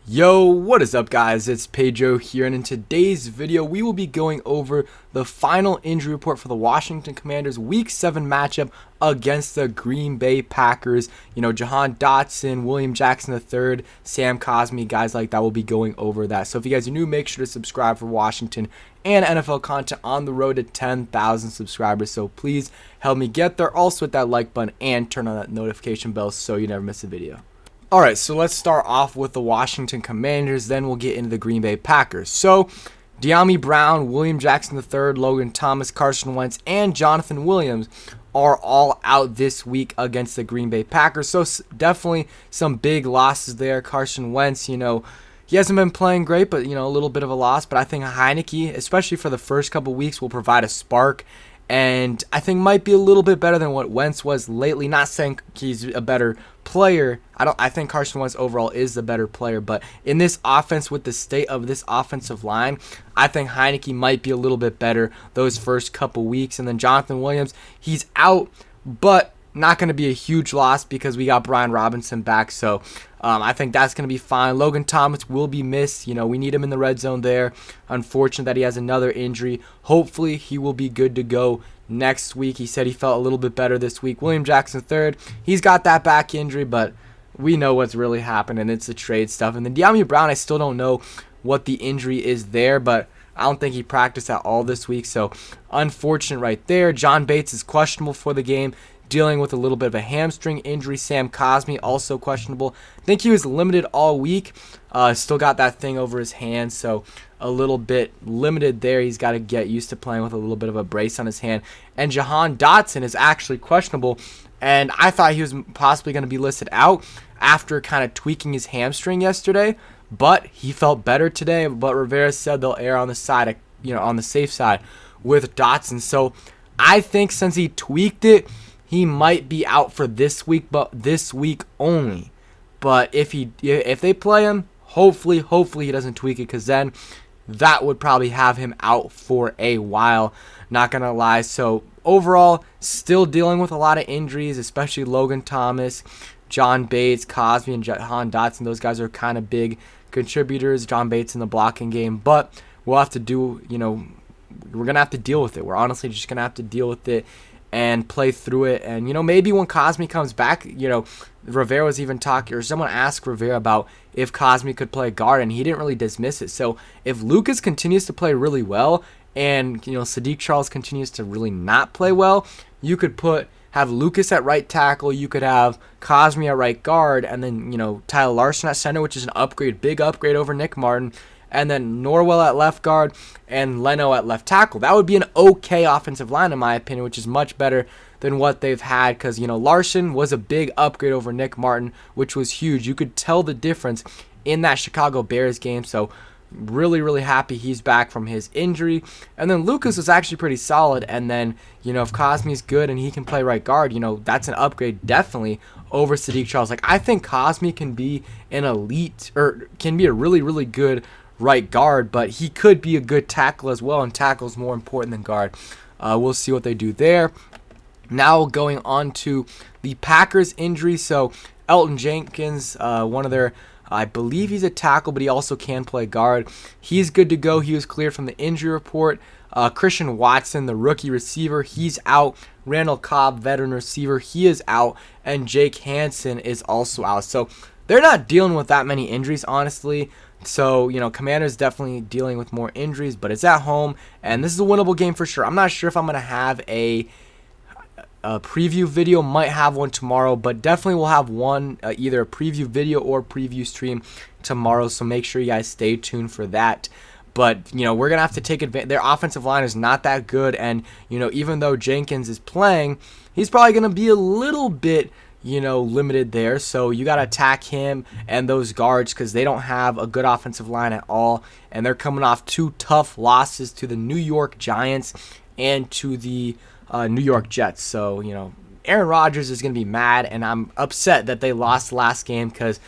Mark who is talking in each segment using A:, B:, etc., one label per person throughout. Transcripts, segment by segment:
A: Yo, what is up guys? It's Pedro here, and in today's video we will be going over the final injury report for the Washington Commanders Week 7 matchup against the Green Bay Packers. Jahan Dotson, William Jackson III, Sam Cosmi, guys like that will be going over that. So if you guys are new, make sure to subscribe for Washington and NFL content on the road to 10,000 subscribers. So please help me get there. Also hit that like button and turn on that notification bell so you never miss a video. Alright, so let's start off with the Washington Commanders, then we'll get into the Green Bay Packers. So, De'Ami Brown, William Jackson III, Logan Thomas, Carson Wentz, and Jonathan Williams are all out this week against the Green Bay Packers. So, definitely some big losses there. Carson Wentz, he hasn't been playing great, but, a little bit of a loss. But I think Heineke, especially for the first couple weeks, will provide a spark. And I think might be a little bit better than what Wentz was lately. Not saying he's a better player. I think Carson Wentz overall is the better player, but in this offense, with the state of this offensive line, I think Heineke might be a little bit better those first couple weeks. And then Jonathan Williams, he's out, but not going to be a huge loss because we got Brian Robinson back. So I think that's going to be fine. Logan Thomas will be missed. We need him in the red zone there. Unfortunate that he has another injury. Hopefully he will be good to go next week. He said he felt a little bit better this week. William Jackson III, he's got that back injury, but we know what's really happened, and it's the trade stuff. And then De'Ami Brown, I still don't know what the injury is there, but I don't think he practiced at all this week, so unfortunate right there. John Bates is questionable for the game, dealing with a little bit of a hamstring injury. Sam Cosmi also questionable. I think he was limited all week. Still got that thing over his hand, so a little bit limited there. He's got to get used to playing with a little bit of a brace on his hand. And Jahan Dotson is actually questionable, and I thought he was possibly going to be listed out after kind of tweaking his hamstring yesterday, but he felt better today. But Rivera said they'll err on the side, on the safe side with Dotson. So I think since he tweaked it, he might be out for this week, but this week only. But if they play him, hopefully he doesn't tweak it, because then that would probably have him out for a while. Not gonna lie. So overall, still dealing with a lot of injuries, especially Logan Thomas, John Bates, Cosby, and Jahan Dotson. Those guys are kind of big contributors. John Bates in the blocking game, but we'll have to do. We're gonna have to deal with it. We're honestly just gonna have to deal with it and play through it. And maybe when Cosmi comes back, Rivera was even talking, or someone asked Rivera about if Cosmi could play guard, and he didn't really dismiss it. So if Lucas continues to play really well, and Sadiq Charles continues to really not play well, you could have Lucas at right tackle, you could have Cosmi at right guard, and then Tyler Larson at center, which is an big upgrade over Nick Martin, and then Norwell at left guard and Leno at left tackle. That would be an okay offensive line, in my opinion, which is much better than what they've had, because Larson was a big upgrade over Nick Martin, which was huge. You could tell the difference in that Chicago Bears game. So really happy he's back from his injury. And then Lucas was actually pretty solid. And then if Cosmi's good and he can play right guard, that's an upgrade definitely over Sadiq Charles. I think Cosmi can be an elite, or can be a really good right guard, but he could be a good tackle as well, and tackle is more important than guard. We'll see what they do there. Now going on to the Packers injury. So Elton Jenkins, one of their, I believe he's a tackle, but he also can play guard. He's good to go. He was cleared from the injury report. Christian Watson, the rookie receiver, he's out. Randall Cobb, veteran receiver, he is out. And Jake Hansen is also out. So they're not dealing with that many injuries, honestly. So, Commanders definitely dealing with more injuries, but it's at home, and this is a winnable game for sure. I'm not sure if I'm going to have a preview video. Might have one tomorrow, but definitely will have one, either a preview video or preview stream tomorrow, so make sure you guys stay tuned for that. But, we're going to have to take advantage. Their offensive line is not that good, and, even though Jenkins is playing, he's probably going to be a little bit limited there. So you got to attack him and those guards, because they don't have a good offensive line at all. And they're coming off two tough losses to the New York Giants and to the New York Jets. So, Aaron Rodgers is going to be mad, and I'm upset that they lost last game, because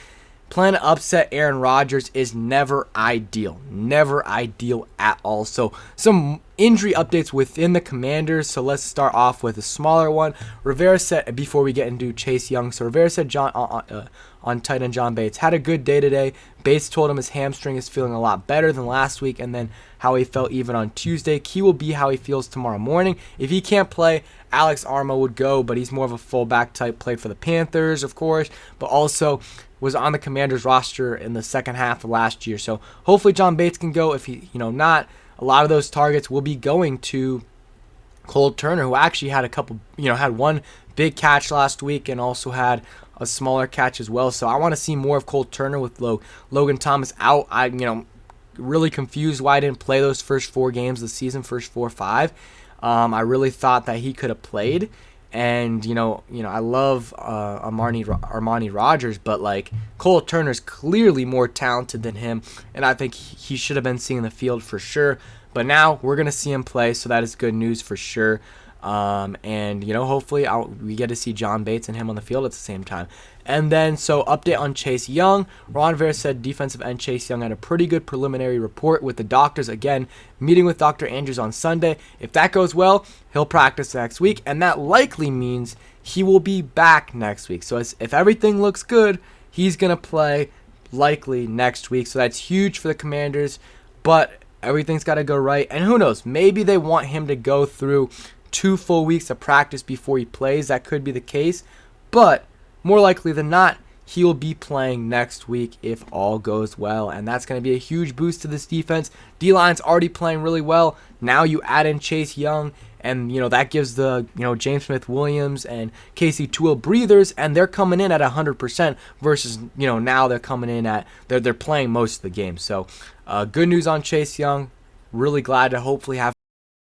A: playing to upset Aaron Rodgers is never ideal. Never ideal at all. So some injury updates within the Commanders. So let's start off with a smaller one. Rivera said, before we get into Chase Young, so Rivera said on tight end John Bates had a good day today. Bates told him his hamstring is feeling a lot better than last week, and then how he felt even on Tuesday. Key will be how he feels tomorrow morning. If he can't play, Alex Armo would go, but he's more of a fullback type, played for the Panthers, of course, but also was on the Commanders roster in the second half of last year. So hopefully John Bates can go. If he, not, a lot of those targets will be going to Cole Turner, who actually had a couple, had one big catch last week and also had a smaller catch as well. So I want to see more of Cole Turner with Logan Thomas out. Really confused why I didn't play those first 4 games of the season, first 4 or 5. I really thought that he could have played. And, I love Armani Rogers, but, like, Cole Turner's clearly more talented than him, and I think he should have been seen in the field for sure. But now we're going to see him play, so that is good news for sure. And, hopefully we get to see John Bates and him on the field at the same time. And then, so update on Chase Young. Ron Rivera said defensive end Chase Young had a pretty good preliminary report with the doctors. Again, meeting with Dr. Andrews on Sunday. If that goes well, he'll practice next week, and that likely means he will be back next week. So if everything looks good, he's going to play likely next week. So that's huge for the Commanders, but everything's got to go right. And who knows, maybe they want him to go through 2 full weeks of practice before he plays. That could be the case, but more likely than not, he will be playing next week if all goes well, and that's going to be a huge boost to this defense. D-line's already playing really well. Now you add in Chase Young, and that gives the James Smith-Williams and Casey Toohill breathers, and they're coming in at 100% versus now they're coming in at they're playing most of the game. So good news on Chase Young. Really glad to hopefully have